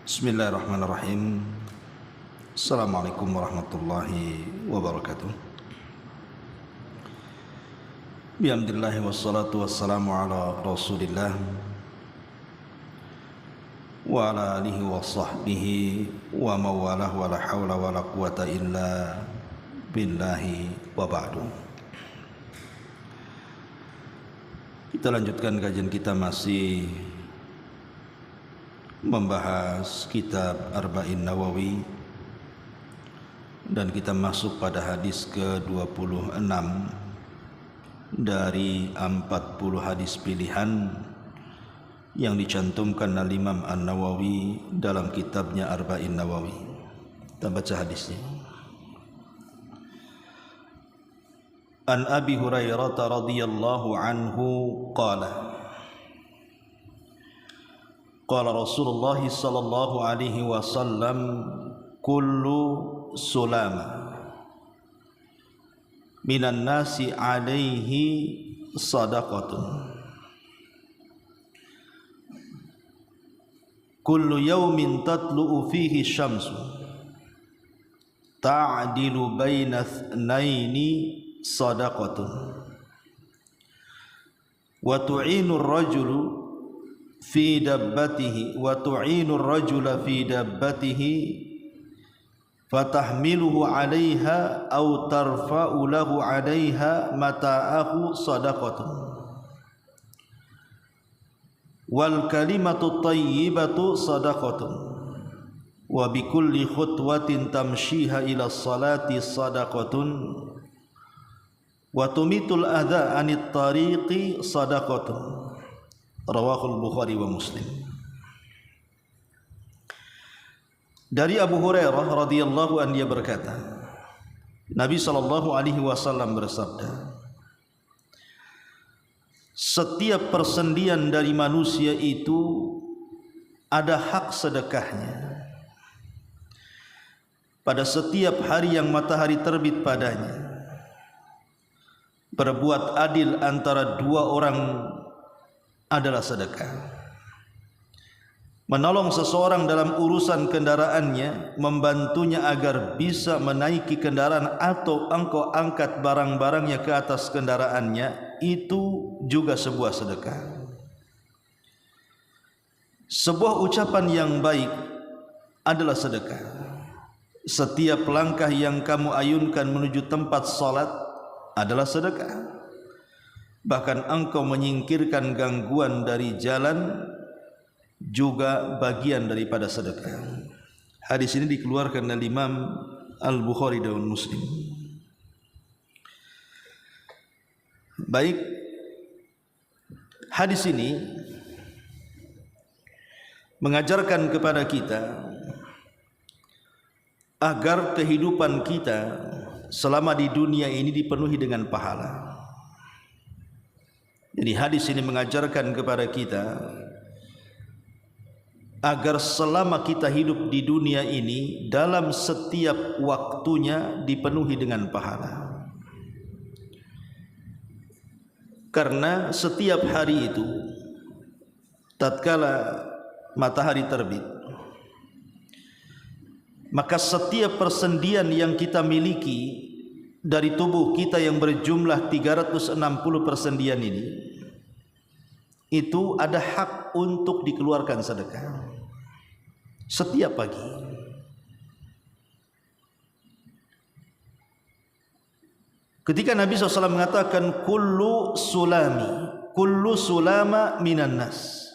Bismillahirrahmanirrahim. Assalamualaikum warahmatullahi wabarakatuh. Bihamdillahi wassalatu wassalamu ala rasulillah wa ala alihi wa sahbihi wa mawalah wa la hawla wa la quwata illa billahi wa ba'du. Kita lanjutkan kajian kita, masih membahas kitab Arba'in Nawawi, dan kita masuk pada hadis ke-26 dari 40 hadis pilihan yang dicantumkan oleh Imam An-Nawawi dalam kitabnya Arba'in Nawawi. Kita baca hadisnya. An Abi Hurairah radhiyallahu anhu qala qala Rasulullah sallallahu alaihi wasallam kullu sulama minan nasi alaihi sadaqatun kullu yawmin tatlu'u fihi syamsu ta'dilu baina ithnaini sadaqatun wa tu'inu ar-rajulu fi dabbatihi wa tu'inu ar-rajula fi dabbatihi fatahmiluhu 'alayha aw tarfa'u lahu 'alayha mata'ahu sadaqatun wal kalimatu thayyibatu sadaqatun wa bikulli khutwatin tamshiha ila salati sadaqatun wa tumitul adha 'anit tariqi sadaqatun. Rawahul Bukhari wa Muslim. Dari Abu Hurairah radhiyallahu anhu, dia berkata, Nabi sallallahu alaihi wasallam bersabda, setiap persendian dari manusia itu ada hak sedekahnya pada setiap hari yang matahari terbit padanya. Berbuat adil antara dua orang adalah sedekah. Menolong seseorang dalam urusan kendaraannya, membantunya agar bisa menaiki kendaraan atau engkau angkat barang-barangnya ke atas kendaraannya, itu juga sebuah sedekah. Sebuah ucapan yang baik adalah sedekah. Setiap langkah yang kamu ayunkan menuju tempat salat adalah sedekah. Bahkan engkau menyingkirkan gangguan dari jalan juga bagian daripada sedekah. Hadis ini dikeluarkan oleh Imam Al-Bukhari dan Muslim. Baik, hadis ini mengajarkan kepada kita agar kehidupan kita selama di dunia ini dipenuhi dengan pahala. Jadi hadis ini mengajarkan kepada kita agar selama kita hidup di dunia ini, dalam setiap waktunya dipenuhi dengan pahala. Karena setiap hari itu, tatkala matahari terbit, maka setiap persendian yang kita miliki dari tubuh kita yang berjumlah 360 persendian ini, itu ada hak untuk dikeluarkan sedekah setiap pagi. Ketika Nabi SAW mengatakan kullu sulama minan nas,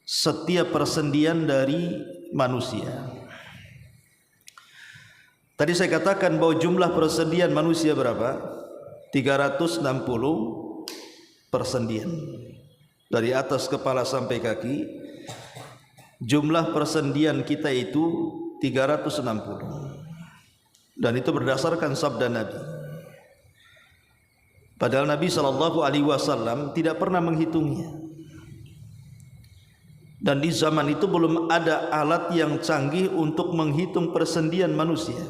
setiap persendian dari manusia. Tadi saya katakan bahwa jumlah persendian manusia berapa? 360 persendian. Dari atas kepala sampai kaki, jumlah persendian kita itu 360. Dan itu berdasarkan sabda Nabi. Padahal Nabi SAW tidak pernah menghitungnya. Dan di zaman itu belum ada alat yang canggih untuk menghitung persendian manusia.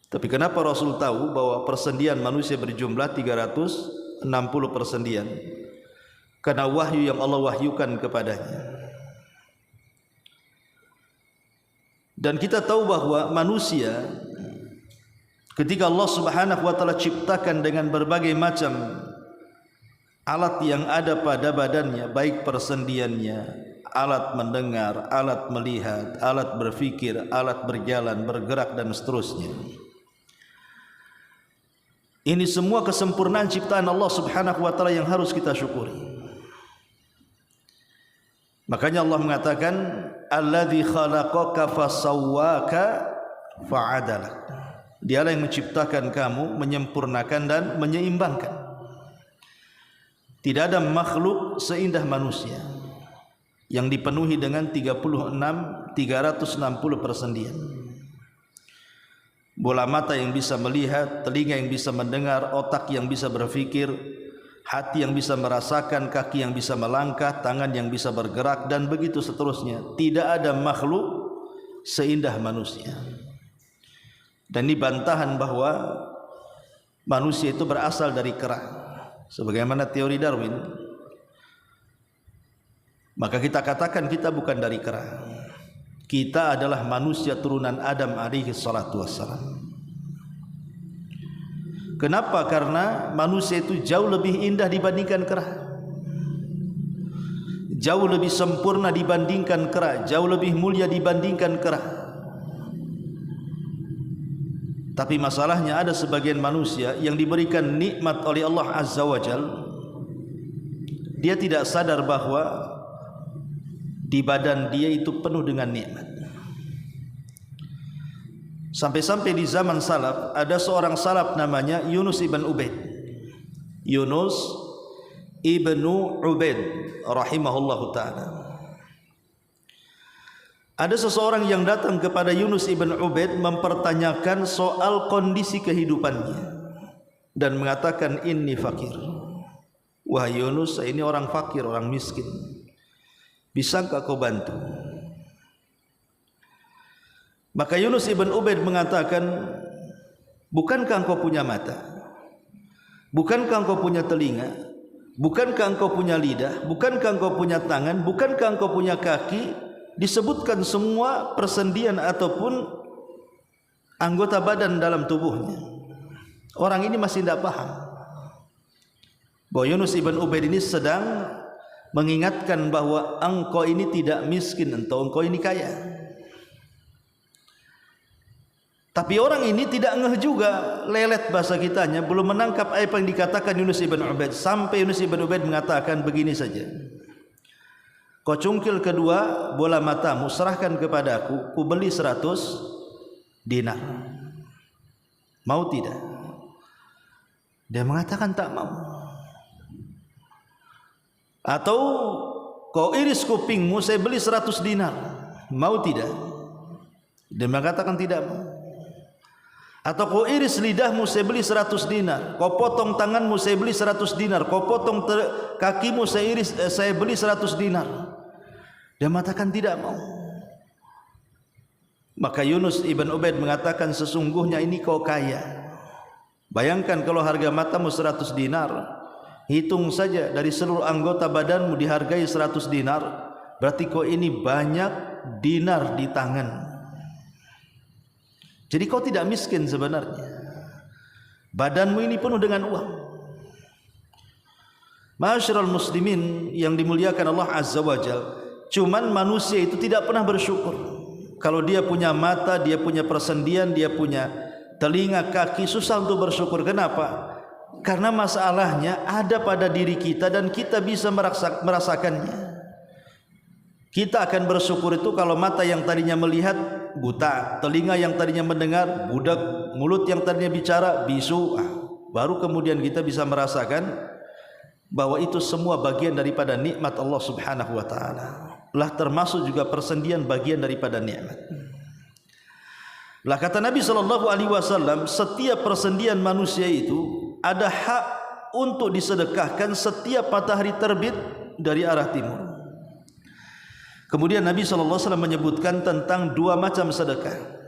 Tapi kenapa Rasul tahu bahwa persendian manusia berjumlah 360 persendian? Karena wahyu yang Allah wahyukan kepadanya. Dan kita tahu bahwa manusia ketika Allah Subhanahu wa taala ciptakan dengan berbagai macam alat yang ada pada badannya, baik persendiannya, alat mendengar, alat melihat, alat berfikir, alat berjalan, bergerak dan seterusnya. Ini semua kesempurnaan ciptaan Allah Subhanahu wa taala yang harus kita syukuri. Makanya Allah mengatakan alladzi khalaqaka fasawwaka fa'adalak. Dialah yang menciptakan kamu, menyempurnakan dan menyeimbangkan. Tidak ada makhluk seindah manusia yang dipenuhi dengan 360 persendian. Bola mata yang bisa melihat, telinga yang bisa mendengar, otak yang bisa berfikir, hati yang bisa merasakan, kaki yang bisa melangkah, tangan yang bisa bergerak, dan begitu seterusnya. Tidak ada makhluk seindah manusia. Dan ini bantahan bahwa manusia itu berasal dari kera, sebagaimana teori Darwin. Maka kita katakan kita bukan dari kera. Kita adalah manusia turunan Adam alaihi salatu wassalam. Kenapa? Karena manusia itu jauh lebih indah dibandingkan kera, jauh lebih sempurna dibandingkan kera, jauh lebih mulia dibandingkan kera. Tapi masalahnya ada sebagian manusia yang diberikan nikmat oleh Allah Azza wa Jal, dia tidak sadar bahwa di badan dia itu penuh dengan nikmat. Sampai-sampai di zaman salaf ada seorang salaf namanya Yunus ibn Ubaid. Yunus ibnu Ubaid rahimahullahu ta'ala. Ada seseorang yang datang kepada Yunus ibn Ubaid mempertanyakan soal kondisi kehidupannya dan mengatakan inni fakir. Wahai Yunus, saya ini orang fakir, orang miskin. Bisakah kau bantu? Maka Yunus ibn Ubaid mengatakan, bukankah engkau punya mata? Bukankah engkau punya telinga? Bukankah engkau punya lidah? Bukankah engkau punya tangan? Bukankah engkau punya kaki? Disebutkan semua persendian ataupun anggota badan dalam tubuhnya. Orang ini masih tidak paham bahwa Yunus ibn Ubaid ini sedang mengingatkan bahwa engkau ini tidak miskin, engkau ini kaya. Tapi orang ini tidak ngeh juga, lelet bahasa kitanya, belum menangkap apa yang dikatakan Yunus ibn Ubaid. Sampai Yunus ibn Ubaid mengatakan begini saja, kau cungkil kedua bola matamu, serahkan kepadaku, ku beli 100 dinar. Mau tidak? Dia mengatakan tak mau. Atau kau iris kupingmu, saya beli 100 dinar. Mau tidak? Dia mengatakan tidak mau. Atau kau iris lidahmu, saya beli 100 dinar. Kau potong tanganmu, saya beli 100 dinar. Kau potong kakimu, saya beli 100 dinar. Dia mengatakan tidak mau. Maka Yunus ibn Ubaid mengatakan, sesungguhnya ini kau kaya. Bayangkan kalau harga matamu 100 dinar, hitung saja dari seluruh anggota badanmu dihargai 100 dinar, berarti kau ini banyak dinar di tangan. Jadi kau tidak miskin sebenarnya. Badanmu ini penuh dengan uang. Ma'asyiral muslimin yang dimuliakan Allah Azza wa Jalla, cuman manusia itu tidak pernah bersyukur. Kalau dia punya mata, dia punya persendian, dia punya telinga, kaki, susah untuk bersyukur. Kenapa? Karena masalahnya ada pada diri kita dan kita bisa merasakannya. Kita akan bersyukur itu kalau mata yang tadinya melihat buta, telinga yang tadinya mendengar budak, mulut yang tadinya bicara bisu, baru kemudian kita bisa merasakan bahwa itu semua bagian daripada nikmat Allah Subhanahu wa taala. Lah termasuk juga persendian bagian daripada nikmat. Lah kata Nabi sallallahu alaihi wasallam, setiap persendian manusia itu ada hak untuk disedekahkan setiap matahari terbit dari arah timur. Kemudian Nabi SAW menyebutkan tentang dua macam sedekah.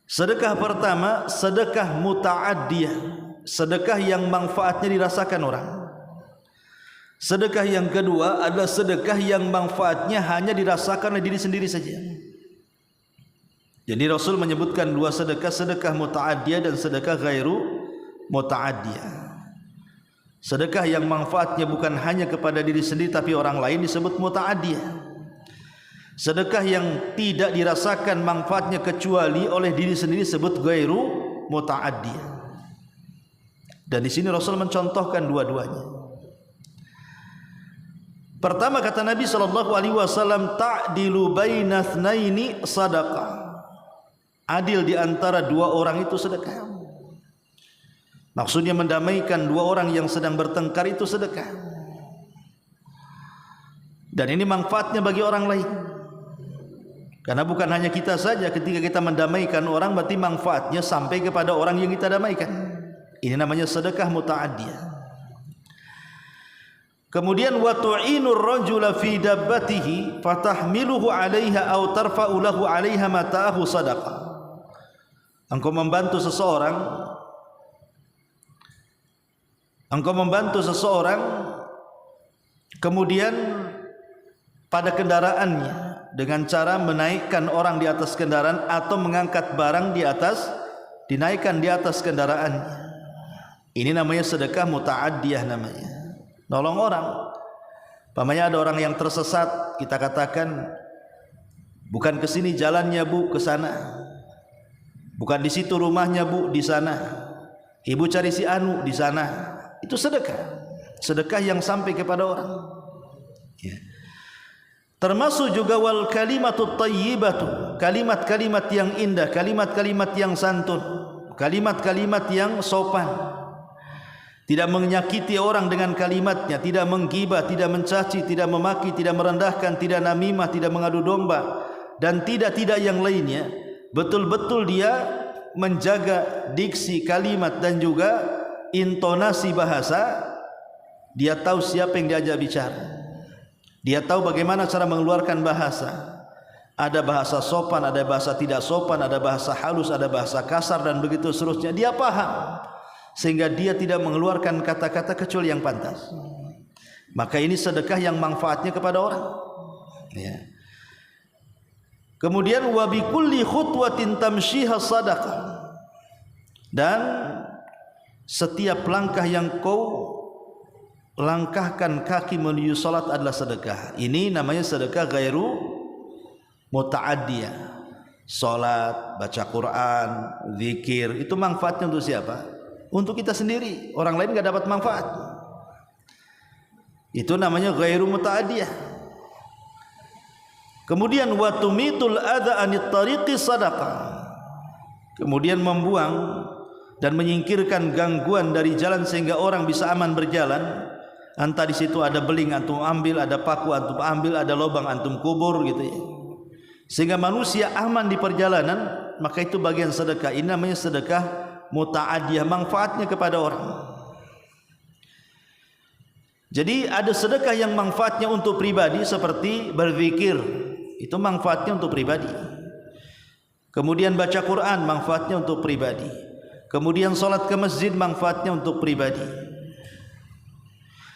Sedekah pertama, sedekah muta'addiyah, sedekah yang manfaatnya dirasakan orang. Sedekah yang kedua adalah sedekah yang manfaatnya hanya dirasakan oleh diri sendiri saja. Jadi Rasul menyebutkan dua sedekah, sedekah muta'addiyah dan sedekah ghairu muta'addiyah. Sedekah yang manfaatnya bukan hanya kepada diri sendiri tapi orang lain disebut muta'addiyah. Sedekah yang tidak dirasakan manfaatnya kecuali oleh diri sendiri disebut ghairu muta'addiyah. Dan di sini Rasul mencontohkan dua-duanya. Pertama kata Nabi SAW, ta'dilu baina tsnaini sadaqah. Adil di antara dua orang itu sedekah. Maksudnya mendamaikan dua orang yang sedang bertengkar itu sedekah. Dan ini manfaatnya bagi orang lain. Karena bukan hanya kita saja, ketika kita mendamaikan orang berarti manfaatnya sampai kepada orang yang kita damaikan. Ini namanya sedekah muta'addiyah. Kemudian wa tu'inur rajula fi dabbatihi fatahmiluhu 'alaiha aw tarfa'u lahu 'alaiha mata'ahu sadaqah. Engkau membantu seseorang kemudian pada kendaraannya dengan cara menaikkan orang di atas kendaraan atau mengangkat barang dinaikkan di atas kendaraannya. Ini namanya sedekah muta'addiyah namanya. Nolong orang. Pamannya ada orang yang tersesat, kita katakan bukan ke sini jalannya Bu, ke sana. Bukan di situ rumahnya Bu, di sana. Ibu cari si Anu di sana. Itu sedekah. Sedekah yang sampai kepada orang. Ya. Termasuk juga wal kalimatut thayyibatu, kalimat-kalimat yang indah, kalimat-kalimat yang santun, kalimat-kalimat yang sopan. Tidak menyakiti orang dengan kalimatnya, tidak menggibah, tidak mencaci, tidak memaki, tidak merendahkan, tidak namimah, tidak mengadu domba dan tidak yang lainnya. Betul-betul dia menjaga diksi kalimat dan juga intonasi bahasa. Dia tahu siapa yang diajak bicara. Dia tahu bagaimana cara mengeluarkan bahasa. Ada bahasa sopan, ada bahasa tidak sopan, ada bahasa halus, ada bahasa kasar dan begitu seterusnya. Dia paham sehingga dia tidak mengeluarkan kata-kata kecuali yang pantas. Maka ini sedekah yang manfaatnya kepada orang. Ya. Kemudian wa bi kulli khutwatin tamshiha sadaqah. Dan setiap langkah yang kau langkahkan kaki menuju salat adalah sedekah. Ini namanya sedekah ghairu muta'addiyah. Salat, baca Quran, zikir, itu manfaatnya untuk siapa? Untuk kita sendiri. Orang lain enggak dapat manfaat. Itu namanya ghairu muta'addiyah. Kemudian wa tumitul adza anit tariqi sadaqah. Kemudian membuang dan menyingkirkan gangguan dari jalan sehingga orang bisa aman berjalan. Entah di situ ada beling antum ambil, ada paku antum ambil, ada lubang antum kubur gitu ya. Sehingga manusia aman di perjalanan, maka itu bagian sedekah. Ini namanya sedekah muta'addiyah, manfaatnya kepada orang. Jadi ada sedekah yang manfaatnya untuk pribadi seperti berzikir, itu manfaatnya untuk pribadi. Kemudian baca Quran, manfaatnya untuk pribadi. Kemudian salat ke masjid, manfaatnya untuk pribadi.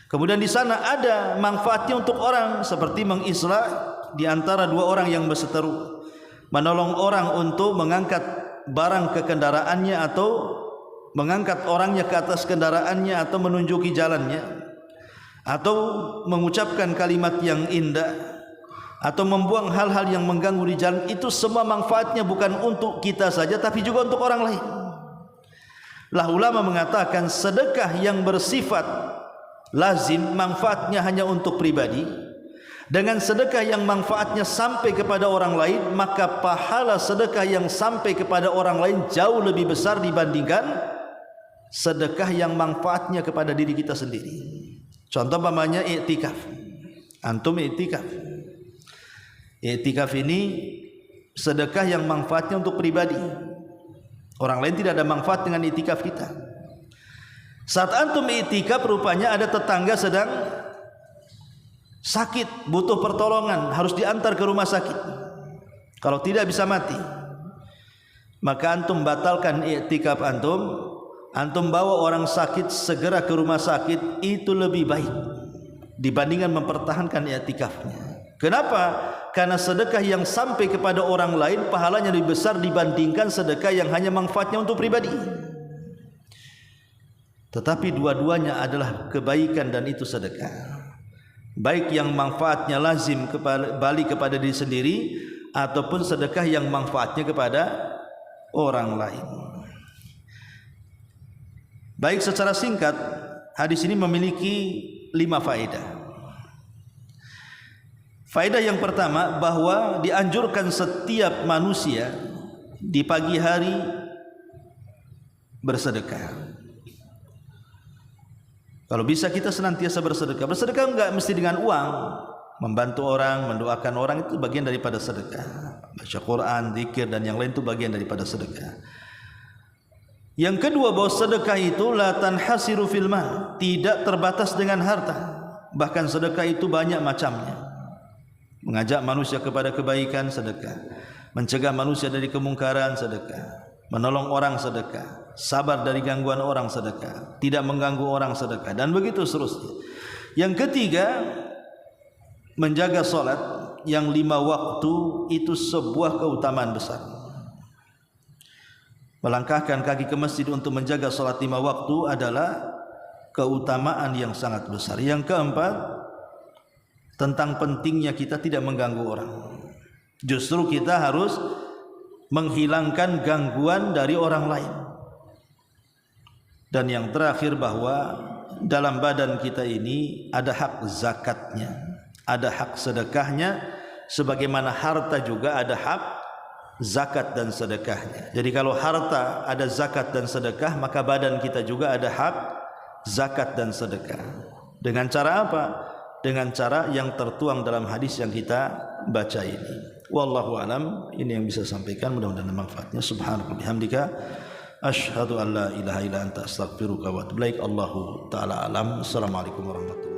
Kemudian di sana ada manfaatnya untuk orang seperti mengislah di antara dua orang yang berseteru, menolong orang untuk mengangkat barang ke kendaraannya atau mengangkat orangnya ke atas kendaraannya atau menunjuki jalannya atau mengucapkan kalimat yang indah atau membuang hal-hal yang mengganggu di jalan. Itu semua manfaatnya bukan untuk kita saja tapi juga untuk orang lain. Lah ulama mengatakan sedekah yang bersifat lazim manfaatnya hanya untuk pribadi dengan sedekah yang manfaatnya sampai kepada orang lain, maka pahala sedekah yang sampai kepada orang lain jauh lebih besar dibandingkan sedekah yang manfaatnya kepada diri kita sendiri. Contoh umpamanya i'tikaf. Antum i'tikaf. I'tikaf ini sedekah yang manfaatnya untuk pribadi. Orang lain tidak ada manfaat dengan i'tikaf kita. Saat antum i'tikaf rupanya ada tetangga sedang sakit, butuh pertolongan, harus diantar ke rumah sakit. Kalau tidak bisa mati. Maka antum batalkan i'tikaf antum bawa orang sakit segera ke rumah sakit, itu lebih baik dibandingkan mempertahankan i'tikafnya. Kenapa? Karena sedekah yang sampai kepada orang lain pahalanya lebih besar dibandingkan sedekah yang hanya manfaatnya untuk pribadi. Tetapi dua-duanya adalah kebaikan dan itu sedekah. Baik yang manfaatnya lazim kembali kepada diri sendiri ataupun sedekah yang manfaatnya kepada orang lain. Baik, secara singkat hadis ini memiliki 5 faedah. Faedah yang pertama, bahwa dianjurkan setiap manusia di pagi hari bersedekah. Kalau bisa kita senantiasa bersedekah. Bersedekah enggak mesti dengan uang. Membantu orang, mendoakan orang itu bagian daripada sedekah. Baca Quran, zikir dan yang lain itu bagian daripada sedekah. Yang kedua, bahwa sedekah itu la tanhasiru fil mal, tidak terbatas dengan harta. Bahkan sedekah itu banyak macamnya. Mengajak manusia kepada kebaikan, sedekah. Mencegah manusia dari kemungkaran, sedekah. Menolong orang, sedekah. Sabar dari gangguan orang, sedekah. Tidak mengganggu orang, sedekah. Dan begitu seterusnya. Yang ketiga, menjaga solat yang 5 waktu itu sebuah keutamaan besar. Melangkahkan kaki ke masjid untuk menjaga solat 5 waktu adalah keutamaan yang sangat besar. Yang keempat, tentang pentingnya kita tidak mengganggu orang. Justru kita harus menghilangkan gangguan dari orang lain. Dan yang terakhir, bahwa dalam badan kita ini ada hak zakatnya, ada hak sedekahnya, sebagaimana harta juga ada hak zakat dan sedekahnya. Jadi kalau harta ada zakat dan sedekah, maka badan kita juga ada hak zakat dan sedekah. Dengan cara apa? Dengan cara yang tertuang dalam hadis yang kita baca ini. Wallahu alam, ini yang bisa sampaikan, mudah-mudahan manfaatnya. Subhanaka bihamdika asyhadu an la ilaha illa anta astaghfiruka wa atubu ilaik. Allahu taala alam. Assalamualaikum warahmatullahi wabarakatuh.